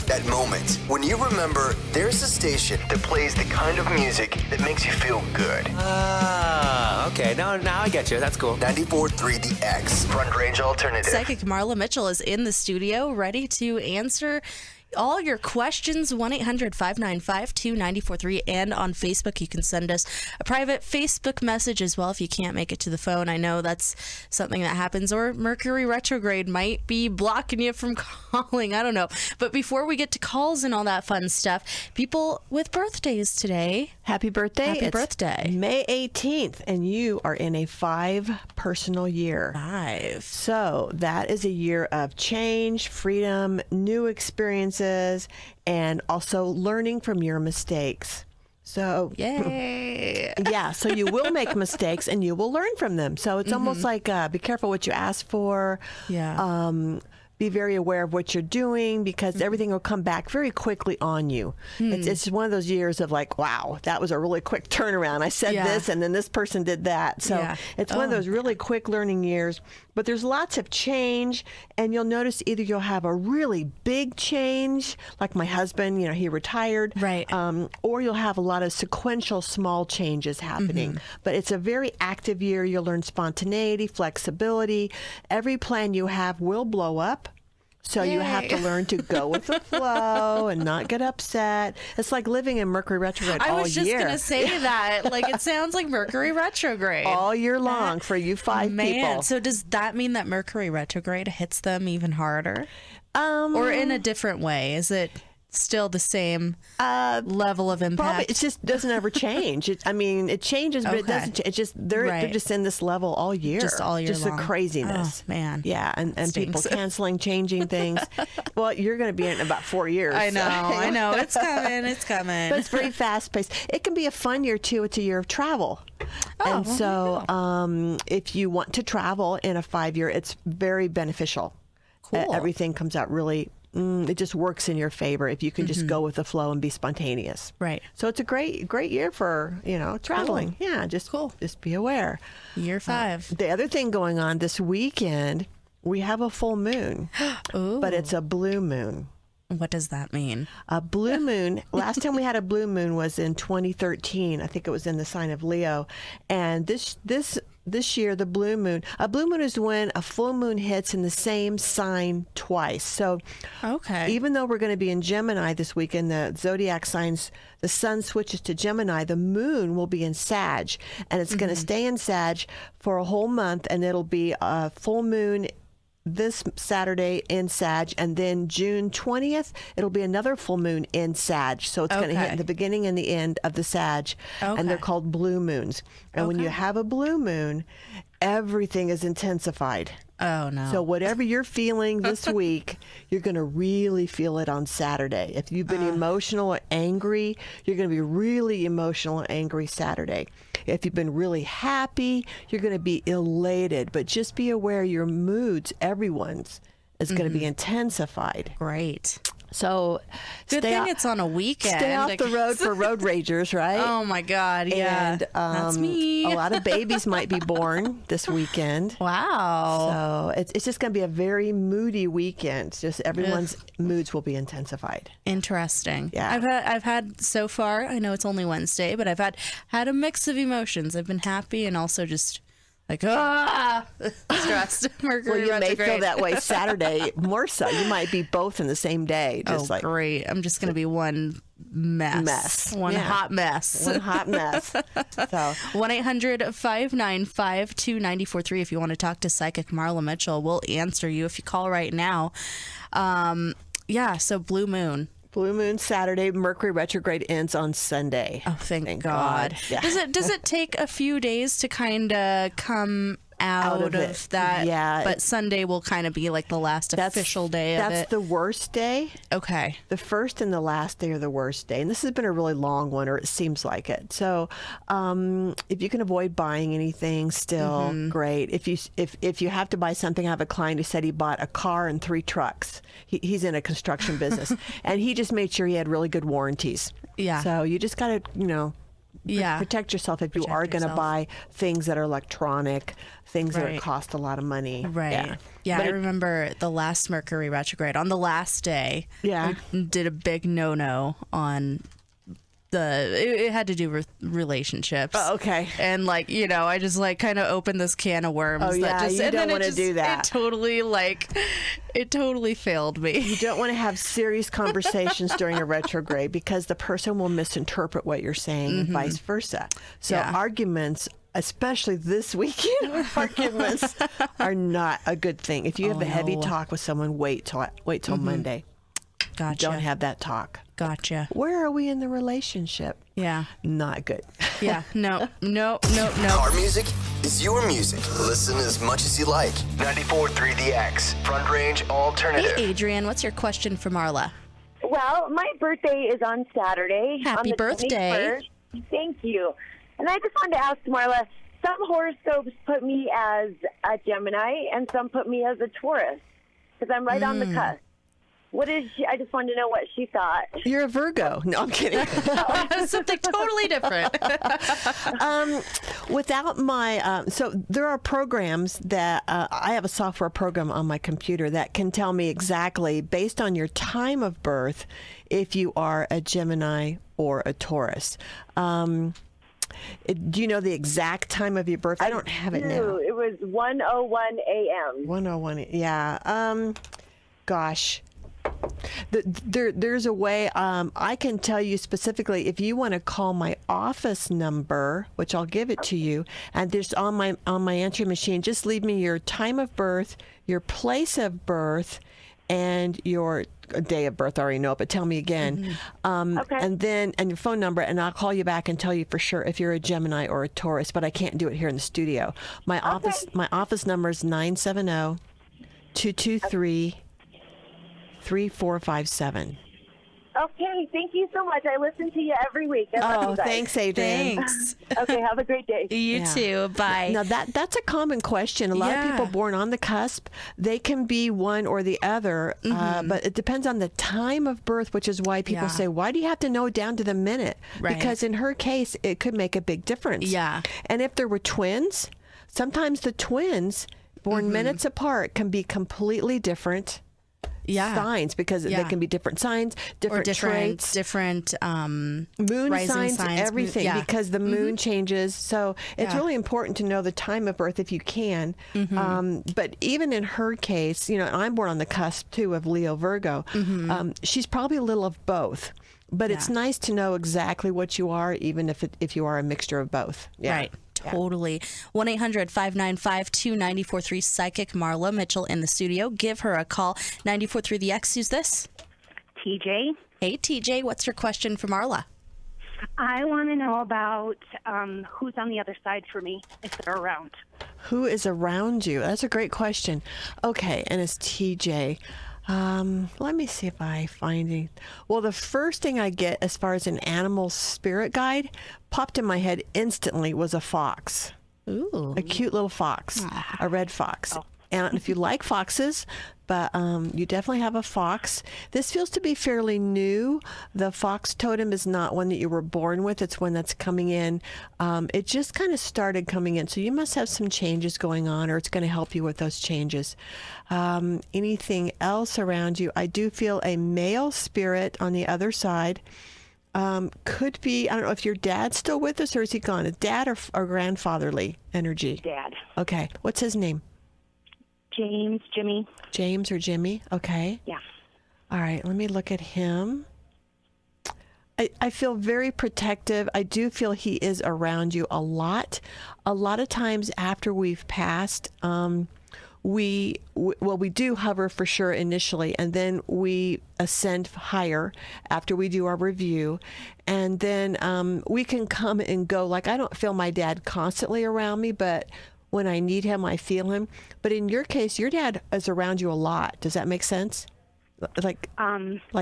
That moment when you remember there's a station that plays the kind of music that makes you feel good. Okay. Now I get you. That's cool. 94.3 The X, Front Range Alternative. Psychic Marla Mitchell is in the studio, ready to answer all your questions. 1-800-595-2943, and on Facebook you can send us a private Facebook message as well if you can't make it to the phone. I know that's something that happens, or Mercury retrograde might be blocking you from calling. I don't know. But before we get to calls and all that fun stuff, people with birthdays today, happy birthday. Happy birthday. May 18th, and you are in a 5 personal year. 5. So that is a year of change, freedom, new experiences, and also learning from your mistakes. So yay. Yeah, so you will make mistakes and you will learn from them. So it's almost like be careful what you ask for. Yeah. Be very aware of what you're doing, because everything will come back very quickly on you. It's one of those years of like, wow, that was a really quick turnaround. I said this and then this person did that. So it's one of those really quick learning years. But there's lots of change, and you'll notice either you'll have a really big change, like my husband, you know, he retired, right? Or you'll have a lot of sequential small changes happening. But it's a very active year. You'll learn spontaneity, flexibility. Every plan you have will blow up. So you have to learn to go with the flow and not get upset. It's like living in Mercury retrograde all year. I was just going to say that. Like, it sounds like Mercury retrograde. All year long for you 5 people. So does that mean that Mercury retrograde hits them even harder? Or in a different way? Is it still the same level of impact? Probably. It just doesn't ever change. It changes, but it doesn't. It's just they're just in this level all year, just all year just long. The craziness. Oh, man, yeah, and people canceling, changing things. Well, you're going to be in about 4 years. I know, it's coming, it's coming. But it's very fast paced. It can be a fun year too. It's a year of travel, and so if you want to travel in a 5-year, it's very beneficial. Cool. Everything comes out really. It just works in your favor if you can just go with the flow and be spontaneous. Right. So it's a great year for, traveling. Cool. Yeah, just be aware. Year 5. The other thing going on this weekend, we have a full moon, but it's a blue moon. What does that mean? A blue moon. Last time we had a blue moon was in 2013. I think it was in the sign of Leo. And this year, the blue moon. A blue moon is when a full moon hits in the same sign twice. So even though we're going to be in Gemini this weekend, the Zodiac signs, the sun switches to Gemini, the moon will be in Sag. And it's going to stay in Sag for a whole month, and it'll be a full moon this Saturday in Sag, and then June 20th, it'll be another full moon in Sag. So it's going to hit in the beginning and the end of the Sag, and they're called blue moons. And when you have a blue moon, everything is intensified. Oh, no. So whatever you're feeling this week, you're going to really feel it on Saturday. If you've been emotional or angry, you're going to be really emotional and angry Saturday. If you've been really happy, you're going to be elated. But just be aware your moods, everyone's, is going to be intensified. Great. So good thing it's on a weekend. Stay off the road for road ragers, right? Oh my God, yeah. And that's me. A lot of babies might be born this weekend. Wow. So it's just going to be a very moody weekend. Just everyone's moods will be intensified. Interesting. Yeah. I've had so far, I know it's only Wednesday, but I've had a mix of emotions. I've been happy and also just like, stressed. Mercury well, you retrograde. may feel that way Saturday more so. You might be both in the same day. Just Great. I'm just going to be one mess. One hot mess. One hot mess. So 1-800-595-2943 if you want to talk to Psychic Marla Mitchell. We'll answer you if you call right now. So blue moon. Blue moon Saturday, Mercury retrograde ends on Sunday. Oh, thank God. Yeah. Does it take a few days to kind of come out of that? Yeah. But Sunday will kind of be like the last official day of it. That's the worst day. Okay. The first and the last day are the worst day. And this has been a really long one, or it seems like it. So if you can avoid buying anything, still great. If you have to buy something, I have a client who said he bought a car and 3 trucks. He's in a construction business. And he just made sure he had really good warranties. Yeah. So you just got to, protect yourself if you are going to buy things that are electronic, things that cost a lot of money. Right. Yeah, I remember the last Mercury retrograde. On the last day, we did a big no-no on it had to do with relationships. Oh, okay. And like, you know, I just like kind of opened this can of worms. Oh, yeah, you don't want to do that. It totally failed me. You don't want to have serious conversations during a retrograde because the person will misinterpret what you're saying and vice versa. So arguments, especially this weekend, arguments are not a good thing. If you have a heavy talk with someone, wait till Monday. Gotcha. Don't have that talk. Gotcha. Where are we in the relationship? Yeah. Not good. Yeah. No. Our music is your music. Listen as much as you like. 94.3 The X. Front Range Alternative. Hey, Adrian, what's your question for Marla? Well, my birthday is on Saturday. Happy birthday. 21st. Thank you. And I just wanted to ask Marla, some horoscopes put me as a Gemini and some put me as a Taurus because I'm right on the cusp. What is she? I just wanted to know what she thought. You're a Virgo. No, I'm kidding. Something totally different. Without my, so there are programs that I have a software program on my computer that can tell me exactly, based on your time of birth, if you are a Gemini or a Taurus. Do you know the exact time of your birth? I don't have it now. It was 1:01 a.m. 1:01. Yeah. Gosh. There's a way I can tell you specifically if you want to call my office number, which I'll give it to you, and there's on my answering machine, just leave me your time of birth, your place of birth, and your day of birth. I already know it, but tell me again. Okay. And your phone number, and I'll call you back and tell you for sure if you're a Gemini or a Taurus, but I can't do it here in the studio. My office number is 970-223-3457. Okay, thank you so much. I listen to you every week. Thanks, Adrian. Thanks. Okay, have a great day. You too. Bye. Now that's a common question. A lot of people born on the cusp, they can be one or the other, but it depends on the time of birth, which is why people say, why do you have to know down to the minute? Right. Because in her case, it could make a big difference. Yeah. And if there were twins, sometimes the twins born minutes apart can be completely different signs because they can be different signs, different traits, different moon signs, everything because the moon changes. So it's really important to know the time of birth if you can. But even in her case, you know, I'm born on the cusp too of Leo Virgo. She's probably a little of both. But it's nice to know exactly what you are, even if you are a mixture of both. Yeah. Right. Totally. 1-800-595-2943. Psychic Marla Mitchell in the studio. Give her a call. 94.3 The X. Who's this? TJ. Hey, TJ. What's your question for Marla? I want to know about who's on the other side for me, if they're around. Who is around you? That's a great question. Okay, and it's TJ. Let me see if I find it. Well, the first thing I get as far as an animal spirit guide popped in my head instantly was a fox. Ooh. A cute little fox, a red fox. And I don't know if you like foxes, but you definitely have a fox. This feels to be fairly new. The fox totem is not one that you were born with. It's one that's coming in. It just kind of started coming in. So you must have some changes going on, or it's going to help you with those changes. Anything else around you? I do feel a male spirit on the other side. Could be, I don't know if your dad's still with us or is he gone? A dad or grandfatherly energy? Dad. Okay. What's his name? Jimmy. James or Jimmy? Okay. Yeah. All right, let me look at him. I feel very protective. I do feel he is around you a lot. A lot of times after we've passed, we do hover for sure initially, and then we ascend higher after we do our review. And then we can come and go. Like, I don't feel my dad constantly around me, but when I need him, I feel him. But in your case, your dad is around you a lot. Does that make sense? Like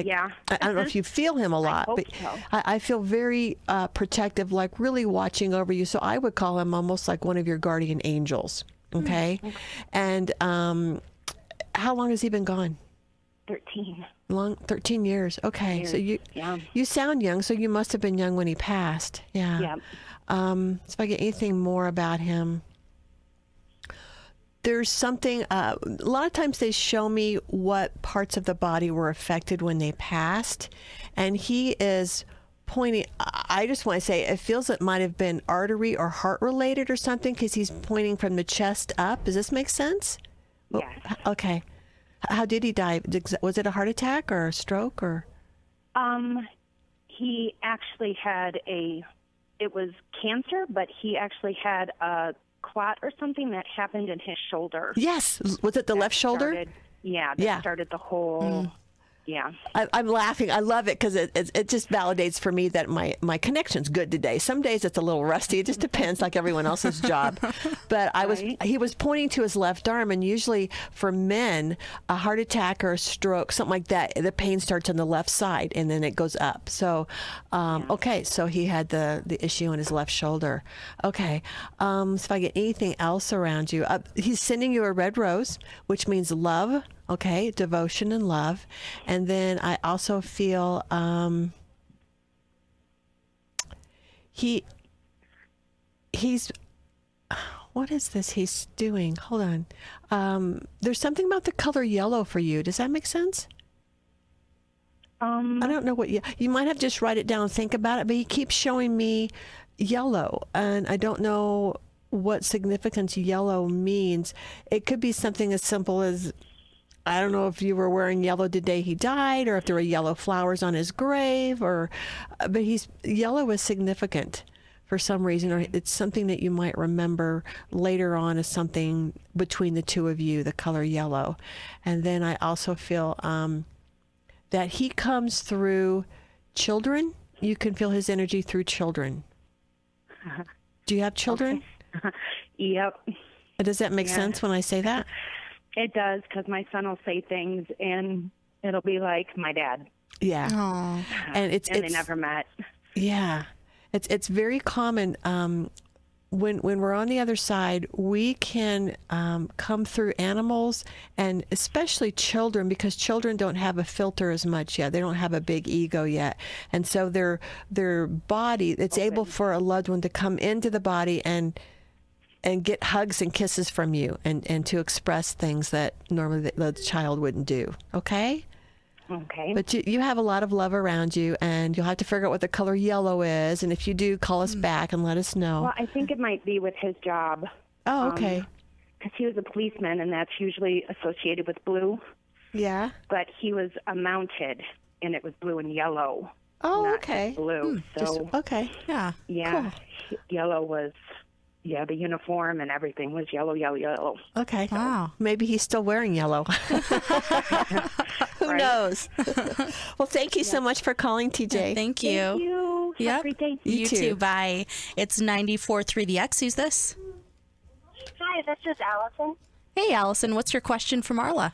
yeah. I don't know if you feel him a lot, but so. I feel very protective, like really watching over you. So I would call him almost like one of your guardian angels. Okay. And how long has he been gone? 13. Long 13 years. Okay. So you sound young, so you must have been young when he passed. Yeah. Yeah. So if I get anything more about him, there's something, a lot of times they show me what parts of the body were affected when they passed. And he is pointing, I just want to say, it feels it might have been artery or heart related or something, because he's pointing from the chest up. Does this make sense? Yes. Okay. How did he die? Was it a heart attack or a stroke or? He actually had it was cancer, but he actually had a clot or something that happened in his shoulder. Yes. Was it the left shoulder? That started the whole. Yeah. I'm laughing. I love it because it just validates for me that my connection's good today. Some days it's a little rusty. It just depends, like everyone else's job. But he was pointing to his left arm, and usually for men, a heart attack or a stroke, something like that, the pain starts on the left side and then it goes up. So, okay, so he had the issue on his left shoulder. Okay, so if I get anything else around you, he's sending you a red rose, which means love. Okay, devotion and love. And then I also feel he's what is this he's doing? Hold on. There's something about the color yellow for you. Does that make sense? I don't know what you might have to just write it down and think about it, but he keeps showing me yellow, and I don't know what significance yellow means. It could be something as simple as, I don't know if you were wearing yellow the day he died, or if there were yellow flowers on his grave, but yellow is significant for some reason, or it's something that you might remember later on as something between the two of you, the color yellow. And then I also feel that he comes through children. You can feel his energy through children. Do you have children? Okay. Yep. Does that make sense when I say that? It does, because my son will say things, and it'll be like my dad. Yeah. Aww. And they never met. Yeah. It's very common. When we're on the other side, we can come through animals, and especially children, because children don't have a filter as much yet. They don't have a big ego yet. And so their body, it's able for a loved one to come into the body and get hugs and kisses from you, and to express things that normally the child wouldn't do. Okay? Okay. But you have a lot of love around you, and you'll have to figure out what the color yellow is. And if you do, call us back and let us know. Well, I think it might be with his job. Oh, okay. Because he was a policeman, and that's usually associated with blue. Yeah. But he was mounted, and it was blue and yellow. Oh, not okay. Blue. So. Okay. Yeah. Yeah. Cool. Yellow was. Yeah, the uniform and everything was yellow, yellow, yellow. Okay. Wow. Maybe he's still wearing yellow. Who knows? Well, thank you so much for calling, TJ. Thank you. Thank you. Have a great day. You too. too. Bye. It's 94.3 The X. Who's this? Hi, this is Allison. Hey, Allison. What's your question for Marla?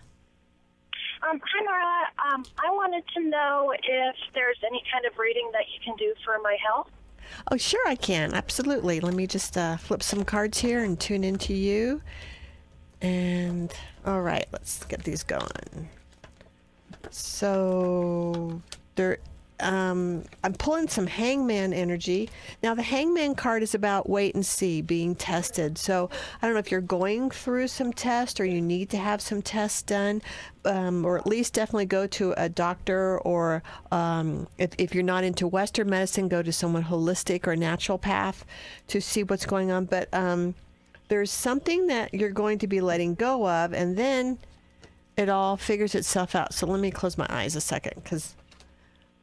Hi, Marla. I wanted to know if there's any kind of reading that you can do for my health. Oh, sure I can. Absolutely. Let me just flip some cards here and tune into you. And, all right, let's get these going. So, I'm pulling some hangman energy. Now, the hangman card is about wait and see, being tested. So, I don't know if you're going through some tests or you need to have some tests done, or at least definitely go to a doctor, or if you're not into Western medicine, go to someone holistic or naturopath to see what's going on. But there's something that you're going to be letting go of, and then it all figures itself out. So let me close my eyes a second, because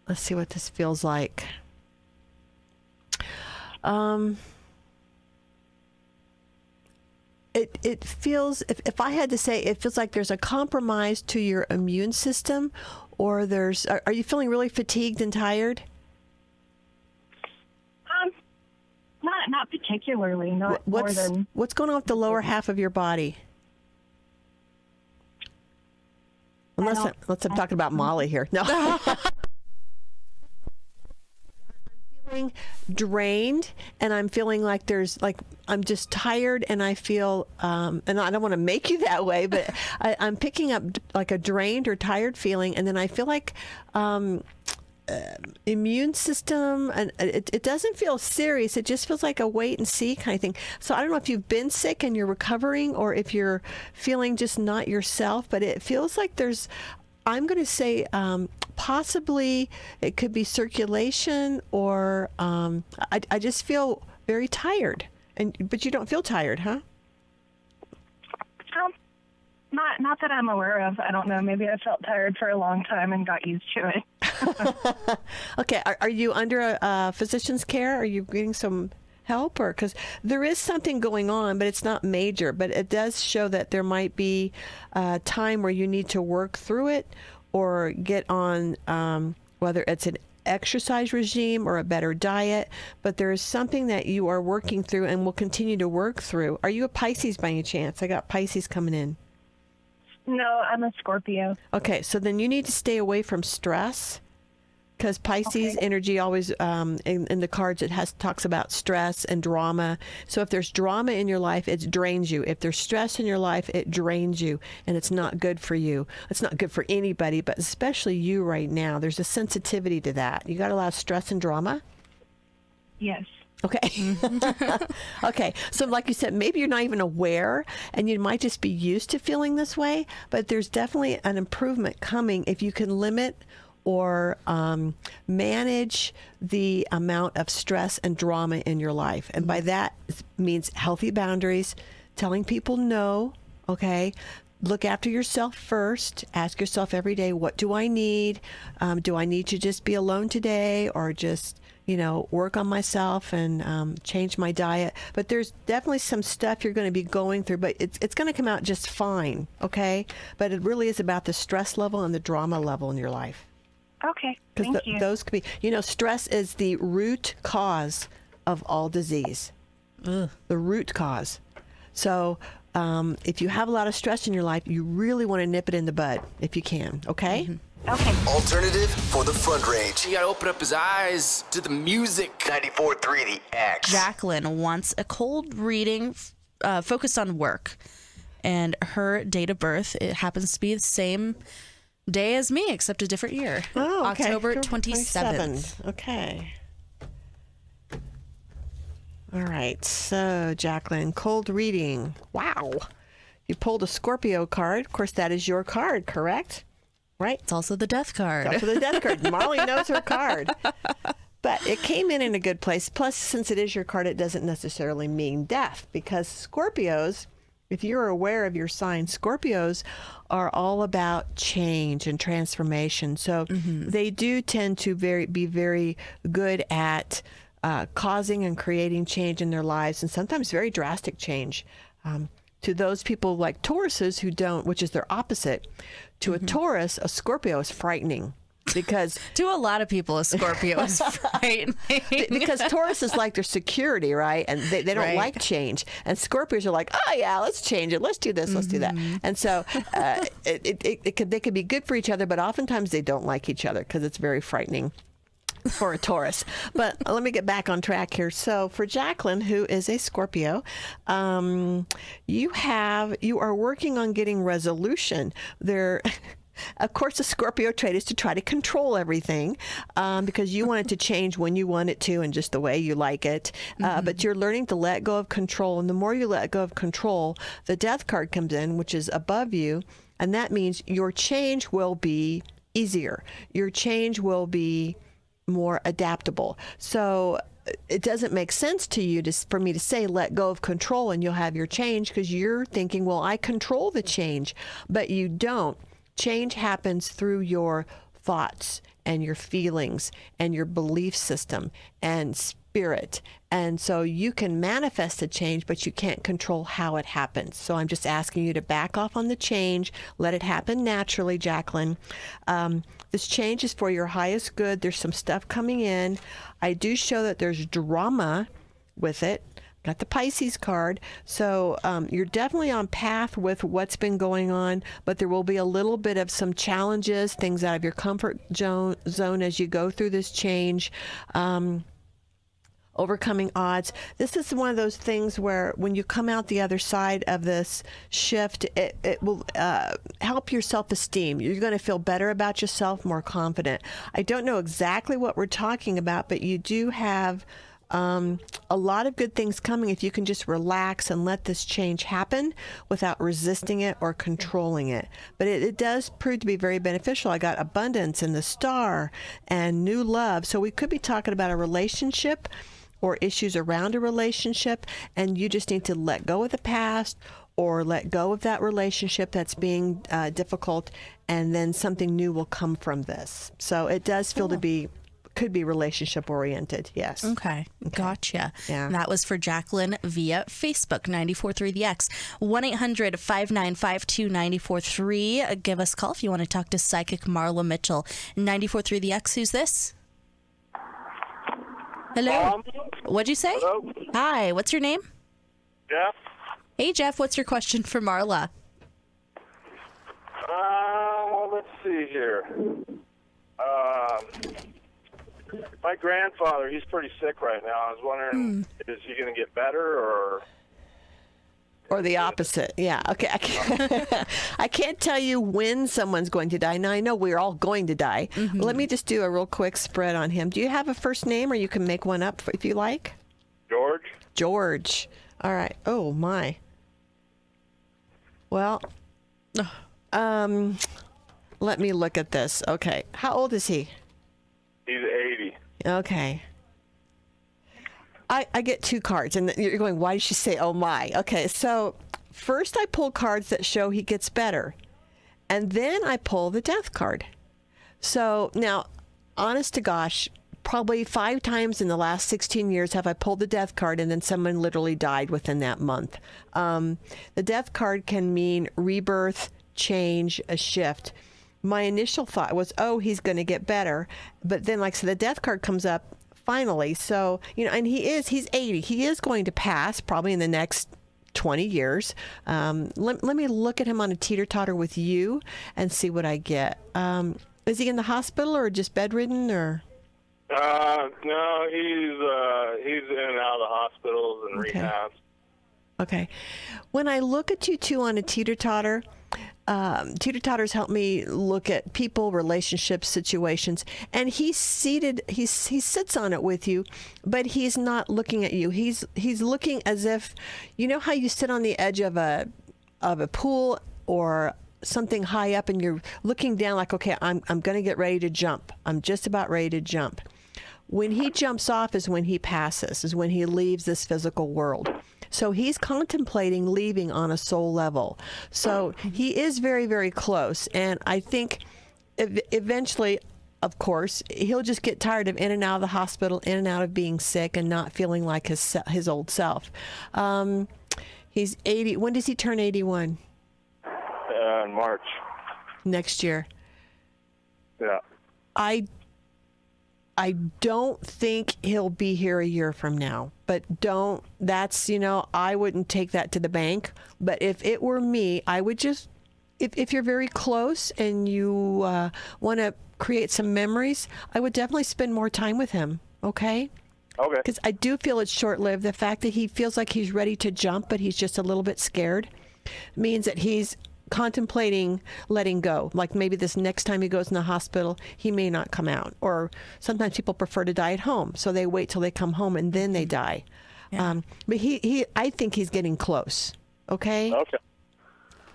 let's see what this feels like. It feels, if I had to say, it feels like there's a compromise to your immune system, or are you feeling really fatigued and tired? Not particularly. Not more than. What's going on with the lower half of your body? Unless I'm talking about Molly here. No. drained, and I'm feeling like I'm just tired, and I feel and I don't want to make you that way, but I'm picking up like a drained or tired feeling, and then I feel like immune system, and it doesn't feel serious. It just feels like a wait and see kind of thing. So I don't know if you've been sick and you're recovering, or if you're feeling just not yourself, but it feels like I'm going to say possibly it could be circulation, or I just feel very tired. But you don't feel tired, huh? Not that I'm aware of. I don't know. Maybe I felt tired for a long time and got used to it. Okay. Are you under a physician's care? Are you getting some help? Or because there is something going on, but it's not major. But it does show that there might be a time where you need to work through it, or get on whether it's an exercise regime or a better diet. But there is something that you are working through and will continue to work through. Are you a Pisces by any chance? I got Pisces coming in. No, I'm a Scorpio. Okay, so then you need to stay away from stress, because Pisces energy always, in the cards, it talks about stress and drama. So if there's drama in your life, it drains you. If there's stress in your life, it drains you, and it's not good for you. It's not good for anybody, but especially you right now. There's a sensitivity to that. You got a lot of stress and drama? Yes. Okay. Okay. So like you said, maybe you're not even aware, and you might just be used to feeling this way, but there's definitely an improvement coming if you can limit or manage the amount of stress and drama in your life. And by that means healthy boundaries, telling people no, okay? Look after yourself first. Ask yourself every day, what do I need? Do I need to just be alone today, or just work on myself and change my diet? But there's definitely some stuff you're going to be going through, but it's going to come out just fine, okay? But it really is about the stress level and the drama level in your life. Okay, thank you. Those could be, stress is the root cause of all disease. Ugh. The root cause. So if you have a lot of stress in your life, you really want to nip it in the bud if you can, okay? Mm-hmm. Okay. Alternative for the Front Range. You gotta open up his eyes to the music. 94.3 The X. Jacqueline wants a cold reading focused on work. And her date of birth, it happens to be the same day as me, except a different year. Oh, okay. October 27th. Okay. All right. So, Jacqueline, cold reading. Wow. You pulled a Scorpio card. Of course, that is your card, correct? Right? It's also the death card. Also the death card. Molly knows her card. But it came in a good place. Plus, since it is your card, it doesn't necessarily mean death, because Scorpios, if you're aware of your sign, Scorpios are all about change and transformation. So they do tend to be very good at causing and creating change in their lives, and sometimes very drastic change. To those people like Tauruses who don't, which is their opposite, to a Taurus, a Scorpio is frightening. Because to a lot of people, a Scorpio is frightening. Because Taurus is like their security, right? And they don't like change. And Scorpios are like, oh yeah, let's change it. Let's do this. Let's do that. And so they could be good for each other, but oftentimes they don't like each other because it's very frightening for a Taurus. But let me get back on track here. So for Jacqueline, who is a Scorpio, you are working on getting resolution. Of course, the Scorpio trait is to try to control everything because you want it to change when you want it to and just the way you like it. But you're learning to let go of control. And the more you let go of control, the death card comes in, which is above you. And that means your change will be easier. Your change will be more adaptable. So it doesn't make sense to you for me to say, let go of control and you'll have your change, because you're thinking, well, I control the change, but you don't. Change happens through your thoughts and your feelings and your belief system and spirit. And so you can manifest a change, but you can't control how it happens. So I'm just asking you to back off on the change. Let it happen naturally, Jacqueline. This change is for your highest good. There's some stuff coming in. I do show that there's drama with it. Got the Pisces card. So you're definitely on path with what's been going on, but there will be a little bit of some challenges, things out of your comfort zone as you go through this change. overcoming odds. This is one of those things where when you come out the other side of this shift, it will help your self-esteem. You're going to feel better about yourself, more confident. I don't know exactly what we're talking about, but you do have a lot of good things coming if you can just relax and let this change happen without resisting it or controlling it. But it does prove to be very beneficial. I got abundance in the star and new love. So we could be talking about a relationship or issues around a relationship, and you just need to let go of the past or let go of that relationship that's being difficult, and then something new will come from this. So it does feel to be could be relationship oriented. Yes. Okay. Gotcha. Yeah. And that was for Jacqueline via Facebook, 94.3 The X. 1-800-595-2943. Give us a call if you want to talk to Psychic Marla Mitchell. 94.3 The X. Who's this? Hello. What'd you say? Hello. Hi. What's your name? Jeff. Hey, Jeff. What's your question for Marla? Well, let's see here. My grandfather, he's pretty sick right now. I was wondering, is he going to get better or the opposite? Yeah. Okay. I can't tell you when someone's going to die. Now, I know we're all going to die. Let me just do a real quick spread on him. Do you have a first name, or you can make one up if you like? George. George. All right. Oh, my. Well, let me look at this. Okay. How old is he? He's 80. Okay. I get two cards, and you're going, why did she say, oh my? Okay, so first I pull cards that show he gets better, and then I pull the death card. So now, honest to gosh, probably 5 times in the last 16 years have I pulled the death card, and then someone literally died within that month. The death card can mean rebirth, change, a shift. My initial thought was, oh, he's going to get better. But then, like, so the death card comes up finally. So, and he's 80. He is going to pass probably in the next 20 years. Let me look at him on a teeter-totter with you and see what I get. Is he in the hospital or just bedridden or? No, he's in and out of the hospitals and rehabs. Okay. When I look at you two on a teeter-totter, teeter-totters help me look at people, relationships, situations, and he sits on it with you, but he's not looking at you. He's looking as if, you know how you sit on the edge of a pool or something high up, and you're looking down like, okay, I'm going to get ready to jump. I'm just about ready to jump. When he jumps off is when he passes, is when he leaves this physical world. So he's contemplating leaving on a soul level. So he is very, very close. And I think eventually, of course, he'll just get tired of in and out of the hospital, in and out of being sick and not feeling like his old self. He's 80. When does he turn 81? In March. Next year. Yeah. I don't think he'll be here a year from now, but I wouldn't take that to the bank. But if it were me, I would just, if you're very close and you want to create some memories, I would definitely spend more time with him. Okay? Okay. Because I do feel it's short-lived. The fact that he feels like he's ready to jump, but he's just a little bit scared, means that he's contemplating letting go. Like maybe this next time he goes in the hospital, he may not come out. Or sometimes people prefer to die at home, so they wait till they come home and then they die. Yeah. But I think he's getting close. Okay. Okay.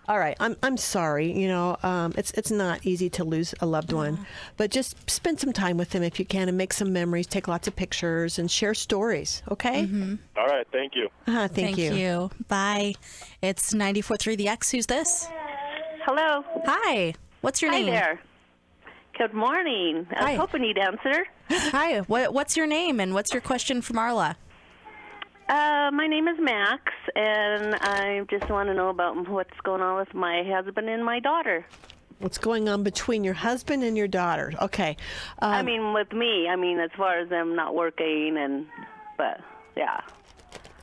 All right. I'm sorry. It's not easy to lose a loved one, but just spend some time with him if you can and make some memories. Take lots of pictures and share stories. Okay. Mm-hmm. All right. Thank you. Thank you. Bye. It's 94.3 The X. Who's this? Hello. Hi. What's your name? Hi there. Good morning. I was hoping you'd answer. Hi. What's your name and what's your question for Marla? My name is Max, and I just want to know about what's going on with my husband and my daughter. What's going on between your husband and your daughter? Okay. With me. As far as them not working, but yeah.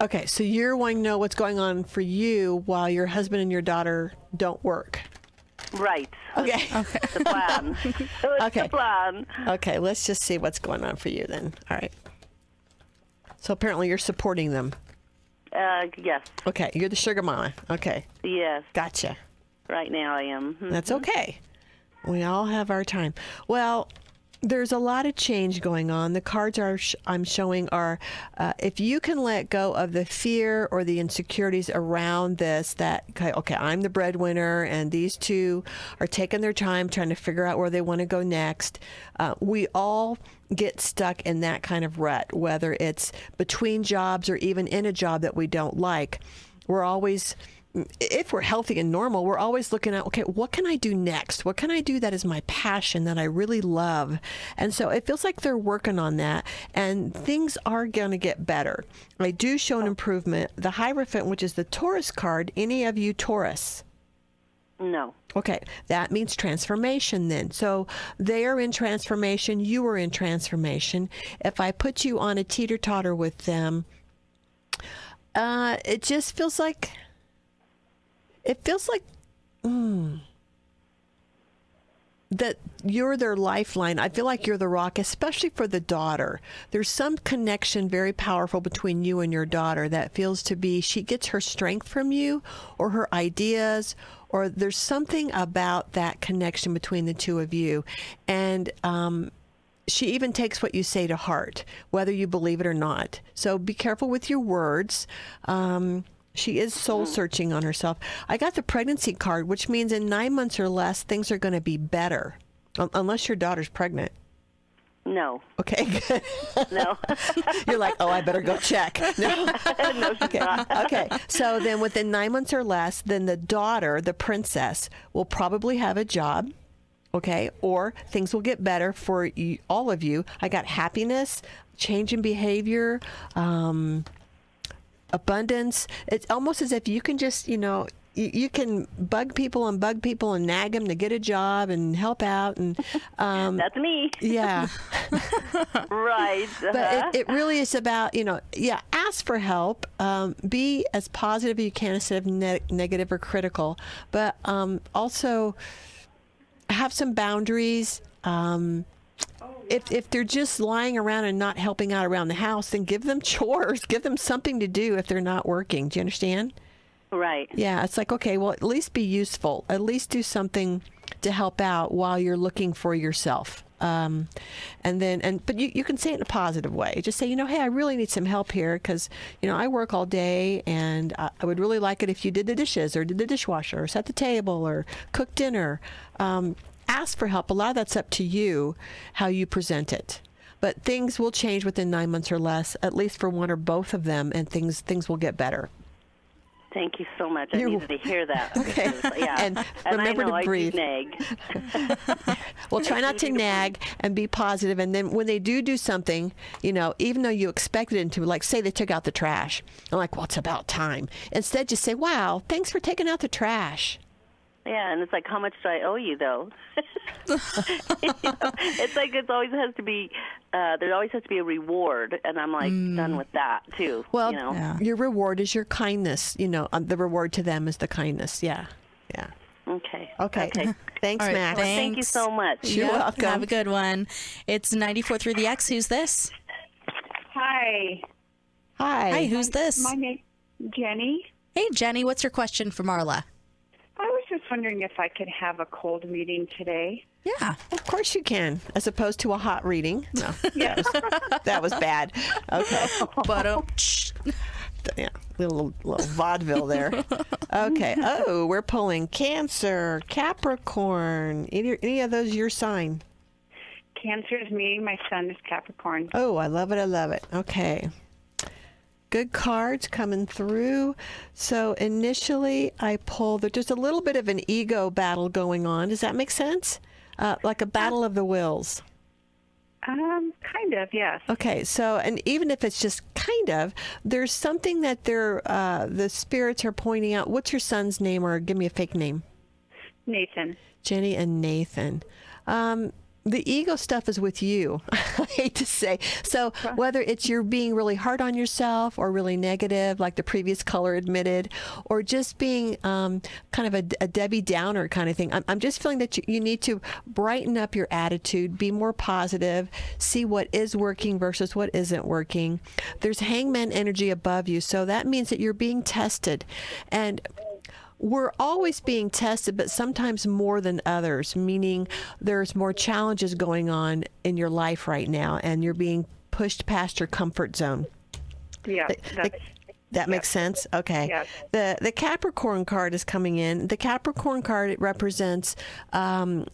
Okay, so you're wanting to know what's going on for you while your husband and your daughter don't work. Right. Okay. The plan. Okay. The plan. Okay, let's just see what's going on for you then. All right. So apparently you're supporting them. Yes. Okay, you're the sugar mama. Okay. Yes. Gotcha. Right now I am. That's okay. We all have our time. Well, there's a lot of change going on. The cards I'm showing are, if you can let go of the fear or the insecurities around this, that, okay, I'm the breadwinner and these two are taking their time trying to figure out where they want to go next. We all get stuck in that kind of rut, whether it's between jobs or even in a job that we don't like. We're always, if we're healthy and normal, we're always looking at, okay, what can I do next? What can I do that is my passion, that I really love? And so it feels like they're working on that, and things are going to get better. I do show an improvement. The Hierophant, which is the Taurus card, any of you Taurus? No. Okay, that means transformation then. So they are in transformation. You are in transformation. If I put you on a teeter-totter with them, it just feels like... It feels like that you're their lifeline. I feel like you're the rock, especially for the daughter. There's some connection very powerful between you and your daughter that feels to be she gets her strength from you, or her ideas, or there's something about that connection between the two of you. And she even takes what you say to heart, whether you believe it or not. So be careful with your words. She is soul searching on herself. I got the pregnancy card, which means in 9 months or less, things are going to be better. Unless your daughter's pregnant. No. Okay, good. No. You're like, oh, I better go check. No. No, she's Okay. not. Okay. So then within 9 months or less, then the daughter, the princess, will probably have a job. Okay. Or things will get better for you, all of you. I got happiness, change in behavior, abundance. It's almost as if you can just, you can bug people and nag them to get a job and help out. And that's me. Yeah. Right. But it really is about, ask for help. Be as positive as you can instead of negative or critical. But also have some boundaries. If they're just lying around and not helping out around the house, then give them chores. Give them something to do if they're not working. Do you understand? Right. Yeah, it's like, okay, well, at least be useful. At least do something to help out while you're looking for yourself. But you can say it in a positive way. Just say, hey, I really need some help here because, I work all day and I would really like it if you did the dishes or did the dishwasher or set the table or cook dinner. Ask for help. A lot of that's up to you, how you present it. But things will change within 9 months or less, at least for one or both of them, and things will get better. Thank you so much. I needed to hear that. Okay. Yeah. And remember to breathe. I do nag. Well, try not to nag and be positive. And then when they do something, even though you expected it to, like say they took out the trash. I'm like, well, it's about time. Instead, just say, wow, thanks for taking out the trash. Yeah, and it's like, how much do I owe you, though? It's like there always has to be a reward, and I'm like done with that too. Well, your reward is your kindness. The reward to them is the kindness. Yeah. Okay. Thanks, right, Max. Well, thank you so much. You're welcome. Have a good one. It's 94.3 The X. Who's this? Hi. Hi, who's this? My name is Jenny. Hey, Jenny, what's your question for Marla? I was just wondering if I could have a cold reading today. Yeah. Of course you can, as opposed to a hot reading. No, that was bad. Okay. But Yeah, little vaudeville there. Okay. Oh, we're pulling Cancer, Capricorn. Any of those your sign? Cancer is me. My son is Capricorn. Oh, I love it. I love it. Okay. Good cards coming through. So initially I pulled, there's a little bit of an ego battle going on. Does that make sense? Like a battle of the wills. Kind of, yes. Okay, so, and even if it's just kind of, there's something that the spirits are pointing out. What's your son's name, or give me a fake name? Nathan. Jenny and Nathan. the ego stuff is with you. I hate to say. So whether it's you're being really hard on yourself or really negative, like the previous caller admitted, or just being kind of a Debbie Downer kind of thing, I'm just feeling that you need to brighten up your attitude, be more positive, see what is working versus what isn't working. There's hangman energy above you, so that means that you're being tested. And we're always being tested, but sometimes more than others, meaning there's more challenges going on in your life right now, and you're being pushed past your comfort zone. Yeah. That makes sense? Okay. Yes. The Capricorn card is coming in. The Capricorn card, it represents a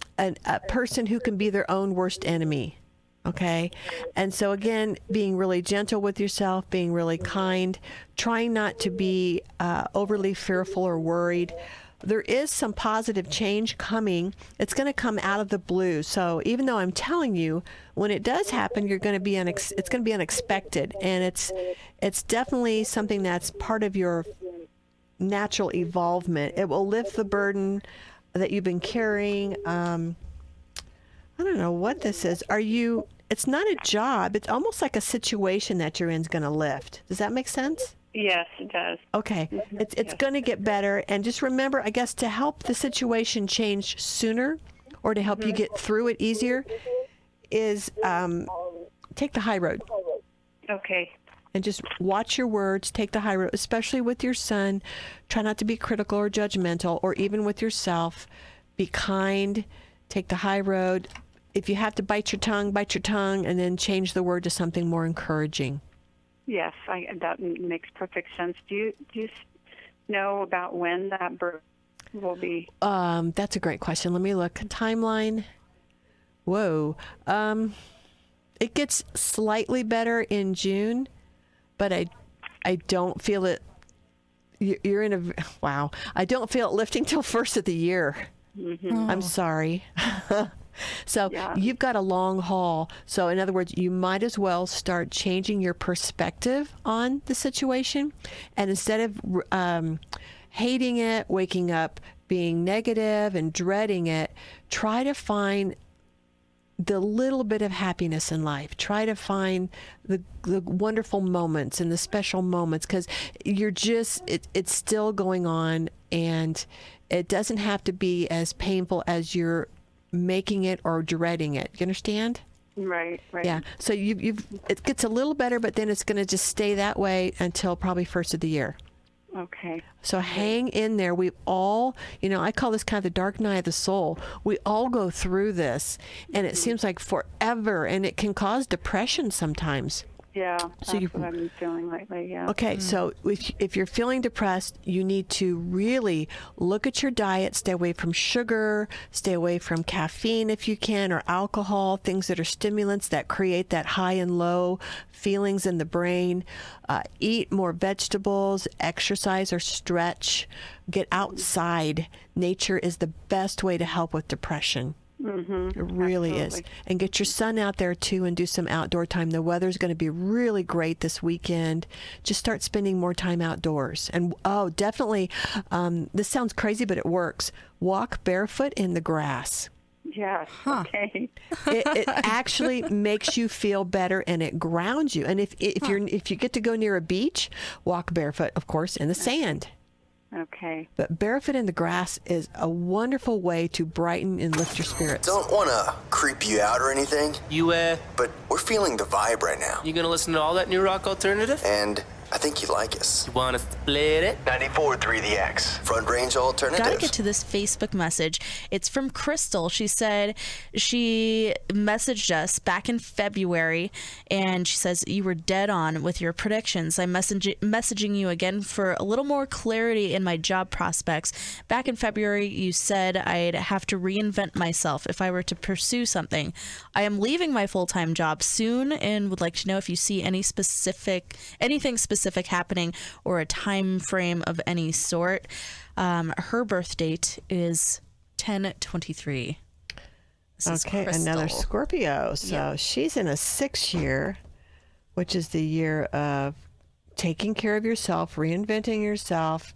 person who can be their own worst enemy. Okay. And so again, being really gentle with yourself, being really kind, trying not to be overly fearful or worried. There is some positive change coming. It's going to come out of the blue. So even though I'm telling you, when it does happen, you're going to be it's going to be unexpected, and it's definitely something that's part of your natural evolvement. It will lift the burden that you've been carrying. I don't know what this is. It's not a job. It's almost like a situation that you're in is going to lift. Does that make sense? Yes, it does. Okay. It's going to get better. And just remember, I guess, to help the situation change sooner or to help you get through it easier is take the high road. Okay. And just watch your words, take the high road, especially with your son. Try not to be critical or judgmental, or even with yourself. Be kind, take the high road. If you have to bite your tongue, and then change the word to something more encouraging. Yes, that makes perfect sense. Do you know about when that birth will be? That's a great question. Let me look. Timeline. Whoa. It gets slightly better in June, but I don't feel it. You're in a wow. I don't feel it lifting till first of the year. Mm-hmm. I'm sorry. So you've got a long haul. So in other words, you might as well start changing your perspective on the situation. And instead of hating it, waking up, being negative and dreading it, try to find the little bit of happiness in life. Try to find the wonderful moments and the special moments, because you're just, it's still going on, and it doesn't have to be as painful as you're making it or dreading it. You understand? Right. Yeah. So it gets a little better, but then it's going to just stay that way until probably first of the year. Okay. So hang in there. We all, I call this kind of the dark night of the soul. We all go through this, and it seems like forever, and it can cause depression sometimes. Yeah, that's what I've been feeling lately, yeah. Okay, so if you're feeling depressed, you need to really look at your diet, stay away from sugar, stay away from caffeine if you can, or alcohol, things that are stimulants that create that high and low feelings in the brain. Eat more vegetables, exercise or stretch, get outside. Nature is the best way to help with depression. Mm-hmm. It really is. And get your son out there too and do some outdoor time. The weather's going to be really great this weekend. Just start spending more time outdoors. And definitely, this sounds crazy, but it works. Walk barefoot in the grass. Yeah. Okay. It actually makes you feel better, and it grounds you. And if you get to go near a beach, walk barefoot, of course, in the sand. Okay. But barefoot in the grass is a wonderful way to brighten and lift your spirits. Don't want to creep you out or anything. But we're feeling the vibe right now. You gonna listen to all that new rock alternative? And I think you like us. You wanna split it? 94.3 The X. Front Range Alternative. Gotta get to this Facebook message. It's from Crystal. She said she messaged us back in February, and she says, you were dead on with your predictions. I'm messaging you again for a little more clarity in my job prospects. Back in February, you said I'd have to reinvent myself if I were to pursue something. I am leaving my full-time job soon and would like to know if you see anything specific happening or a time frame of any sort. Her birth date is 10/23. Okay, another Scorpio. So she's in a 6 year, which is the year of taking care of yourself, reinventing yourself,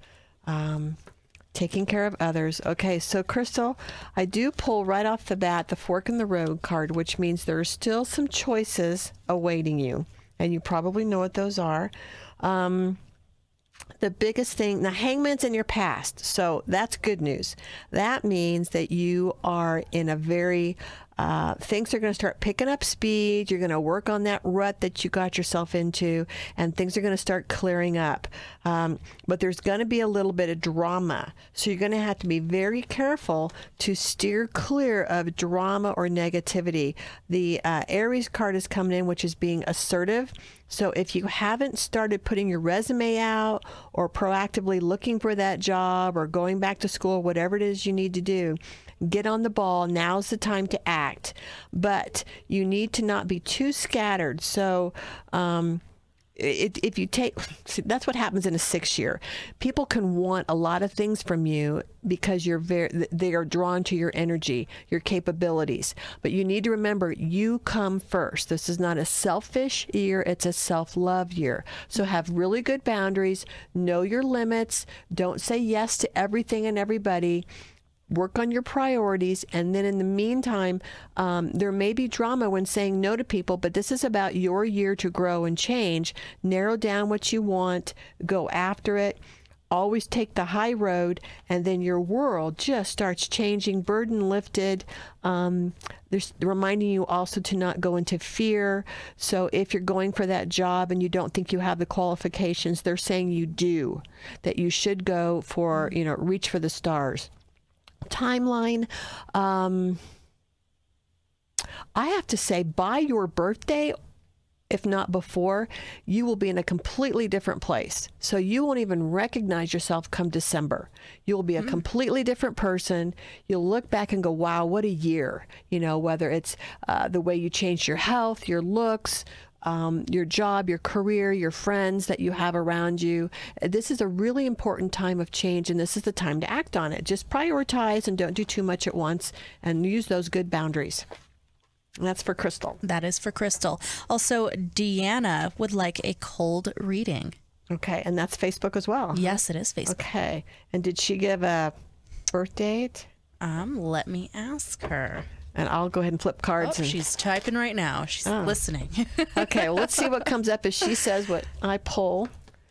taking care of others. Okay, so Crystal, I do pull right off the bat the fork in the road card, which means there are still some choices awaiting you, and you probably know what those are. The biggest thing, the Hangman's in your past, so that's good news. That means that you are in a very, things are going to start picking up speed. You're going to work on that rut that you got yourself into, and things are going to start clearing up. But there's going to be a little bit of drama, so you're going to have to be very careful to steer clear of drama or negativity. The Aries card is coming in, which is being assertive. So if you haven't started putting your resume out or proactively looking for that job or going back to school, whatever it is you need to do, get on the ball. Now's the time to act. But you need to not be too scattered. So if you take, see, that's what happens in a 6 year. People can want a lot of things from you because they are drawn to your energy, your capabilities. But you need to remember, you come first. This is not a selfish year, it's a self-love year. So have really good boundaries, know your limits, don't say yes to everything and everybody. Work on your priorities, and then in the meantime, there may be drama when saying no to people, but this is about your year to grow and change. Narrow down what you want, go after it, always take the high road, and then your world just starts changing, burden lifted. There's reminding you also to not go into fear. So if you're going for that job and you don't think you have the qualifications, they're saying you do, that you should go for, reach for the stars. Timeline, I have to say, by your birthday, if not before, you will be in a completely different place. So you won't even recognize yourself come December. You'll be a completely different person. You'll look back and go, wow, what a year. Whether it's the way you changed your health, your looks, your job, your career, your friends that you have around you. This is a really important time of change, and this is the time to act on it. Just prioritize and don't do too much at once, and use those good boundaries. And that's for Crystal. That is for Crystal. Also, Deanna would like a cold reading. Okay, and that's Facebook as well. Yes, it is Facebook. Okay, and did she give a birth date? Let me ask her. And I'll go ahead and flip cards. She's typing right now. She's listening. Okay, well, let's see what comes up as she says what I pull.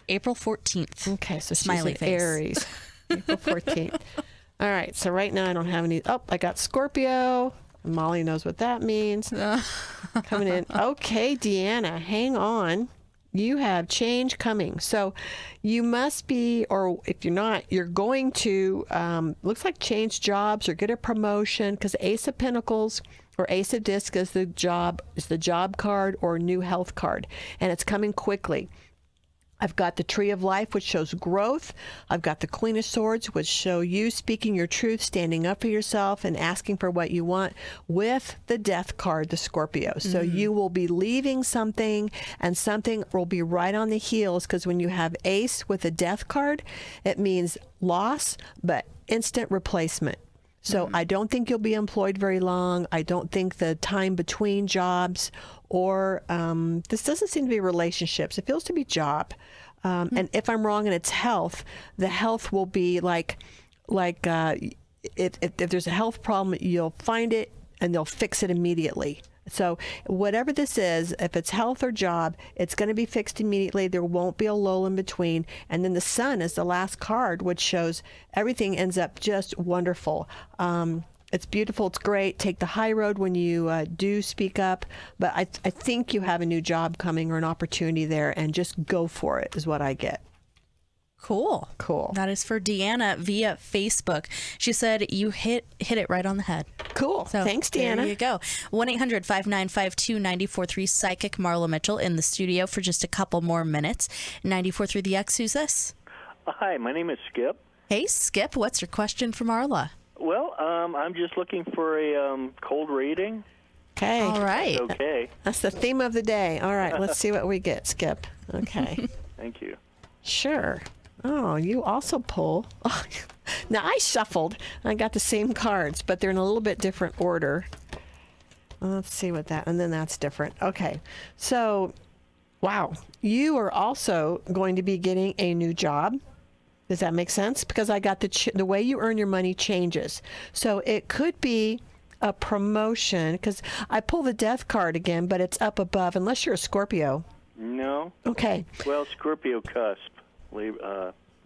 April 14th. Okay, so Smiley she's face. Aries. April 14th. All right, so right now I don't have any. Oh, I got Scorpio. Molly knows what that means. Coming in. Okay, Deanna, hang on. You have change coming. So you must be, or if you're not, you're going to, looks like change jobs or get a promotion, because Ace of Pentacles or Ace of Discs is the job card or new health card, and it's coming quickly. I've got the Tree of Life, which shows growth. I've got the Queen of Swords, which show you speaking your truth, standing up for yourself, and asking for what you want, with the Death card, the Scorpio. So you will be leaving something, and something will be right on the heels, because when you have Ace with a Death card, it means loss, but instant replacement. So I don't think you'll be employed very long. I don't think the time between jobs, or this doesn't seem to be relationships. It feels to be job. And if I'm wrong and it's health, the health will be like if there's a health problem, you'll find it and they'll fix it immediately. So whatever this is, if it's health or job, it's going to be fixed immediately. There won't be a lull in between. And then the Sun is the last card, which shows everything ends up just wonderful. It's beautiful. It's great. Take the high road when you do speak up. But I think you have a new job coming or an opportunity there, and just go for it is what I get. Cool. That is for Deanna via Facebook. She said you hit it right on the head. Cool. So thanks, Deanna. There you go. 1-800-595-2943. Psychic Marla Mitchell in the studio for just a couple more minutes. 94.3 The X. Who's this? Hi, my name is Skip. Hey, Skip. What's your question for Marla? Well, I'm just looking for a cold reading. Okay. All right. Okay. That's the theme of the day. All right. Let's see what we get, Skip. Okay. Thank you. Sure. Oh, you also pull. Oh, now, I shuffled. I got the same cards, but they're in a little bit different order. Let's see what that, and then that's different. Okay. So, wow. You are also going to be getting a new job. Does that make sense? Because I got the way you earn your money changes. So it could be a promotion, because I pull the death card again, but it's up above, unless you're a Scorpio. No. Okay. Well, Scorpio cusp.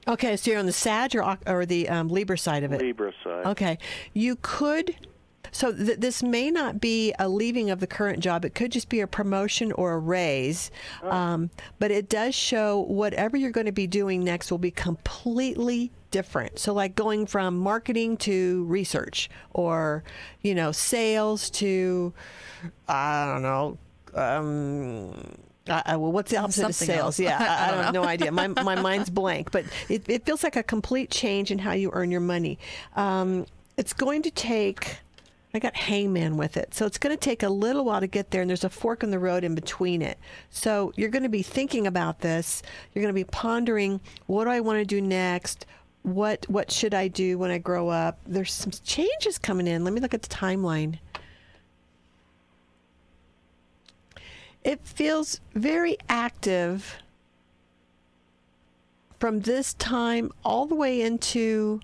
Okay, so you're on the Sag or the Libra side of it? Libra side. Okay. You could... So this may not be a leaving of the current job. It could just be a promotion or a raise. But it does show whatever you're going to be doing next will be completely different. So like going from marketing to research, or, sales to, I don't know, well, what's the opposite of sales? Else. Yeah, I have no idea. My mind's blank. But it feels like a complete change in how you earn your money. It's going to take... I got hangman with it. So it's going to take a little while to get there, and there's a fork in the road in between it. So you're going to be thinking about this. You're going to be pondering, what do I want to do next? What should I do when I grow up? There's some changes coming in. Let me look at the timeline. It feels very active from this time all the way into...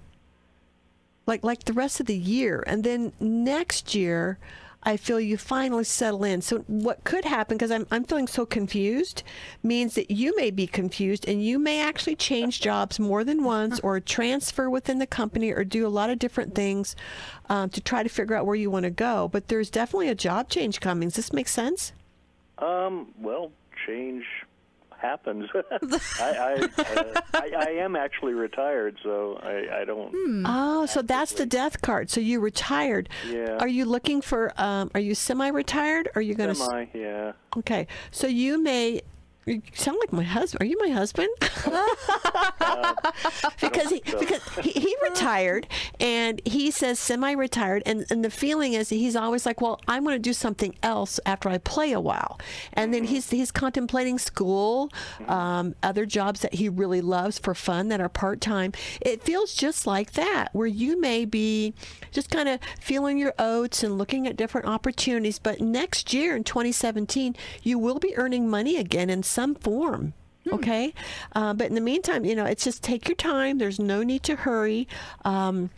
like the rest of the year. And then next year, I feel you finally settle in. So what could happen, because I'm feeling so confused, means that you may be confused and you may actually change jobs more than once, or transfer within the company, or do a lot of different things to try to figure out where you want to go. But there's definitely a job change coming. Does this make sense? Well, change happens. I am actually retired, so I don't. Oh, so that's the death card. So you retired. Yeah. Are you looking for? Are you semi-retired? Or are you going to? Semi, yeah. Okay, so you may. You sound like my husband. Are you my husband? Because he retired, and he says semi-retired, and the feeling is that he's always like, well, I'm going to do something else after I play a while, and then he's contemplating school, other jobs that he really loves for fun that are part-time. It feels just like that, where you may be just kind of feeling your oats and looking at different opportunities. But next year in 2017, you will be earning money again in some form. Okay. But in the meantime, it's just take your time. There's no need to hurry. The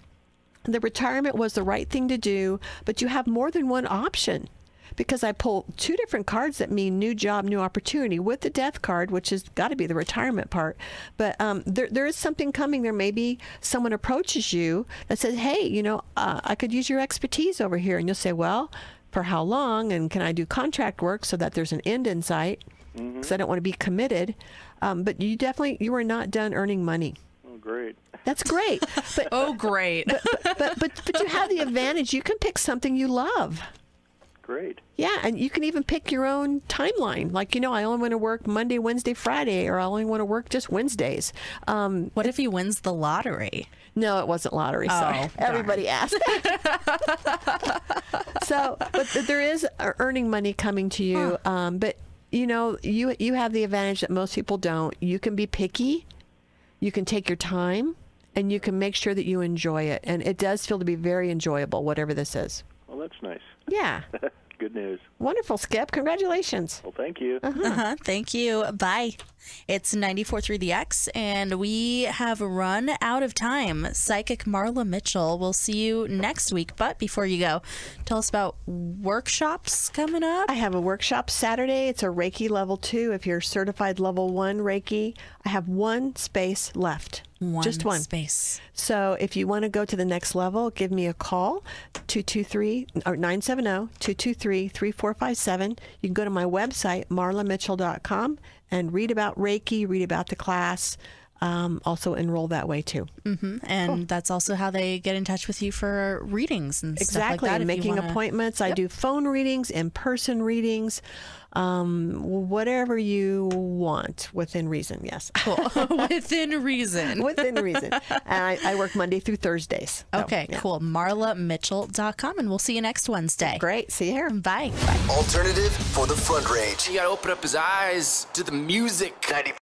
retirement was the right thing to do, but you have more than one option, because I pull two different cards that mean new job, new opportunity, with the death card, which has got to be the retirement part. But there is something coming. There may be someone approaches you that says, hey, I could use your expertise over here. And you'll say, well, for how long? And can I do contract work so that there's an end in sight? Because I don't want to be committed. But you are not done earning money. Oh, great. That's great. But, great. But you have the advantage. You can pick something you love. Great. Yeah, and you can even pick your own timeline. Like, I only want to work Monday, Wednesday, Friday, or I only want to work just Wednesdays. What if he wins the lottery? No, it wasn't lottery. Sorry. Everybody asked. But there is earning money coming to you. But you have the advantage that most people don't. You can be picky, you can take your time, and you can make sure that you enjoy it. And it does feel to be very enjoyable, whatever this is. Well, that's nice. Yeah. Good news. Wonderful, Skip. Congratulations. Well, thank you. Thank you. Bye. It's 94.3 The X, and we have run out of time. Psychic Marla Mitchell. We'll see you next week. But before you go, tell us about workshops coming up. I have a workshop Saturday. It's a Reiki level 2. If you're certified level 1 Reiki, I have one space left. Just one space. So if you want to go to the next level, give me a call, 970-223-3457. You can go to my website, marlamitchell.com, and read about Reiki, read about the class. Also enroll that way too. And that's also how they get in touch with you for readings and stuff like that. Making appointments. I do phone readings, in-person readings, whatever you want within reason. Yes. Cool. Within reason. Within reason. And I work Monday through Thursdays. So, okay, cool. MarlaMitchell.com, and we'll see you next Wednesday. Great. See you here. Bye. Alternative for the Front Range. You gotta open up his eyes to the music. 94.3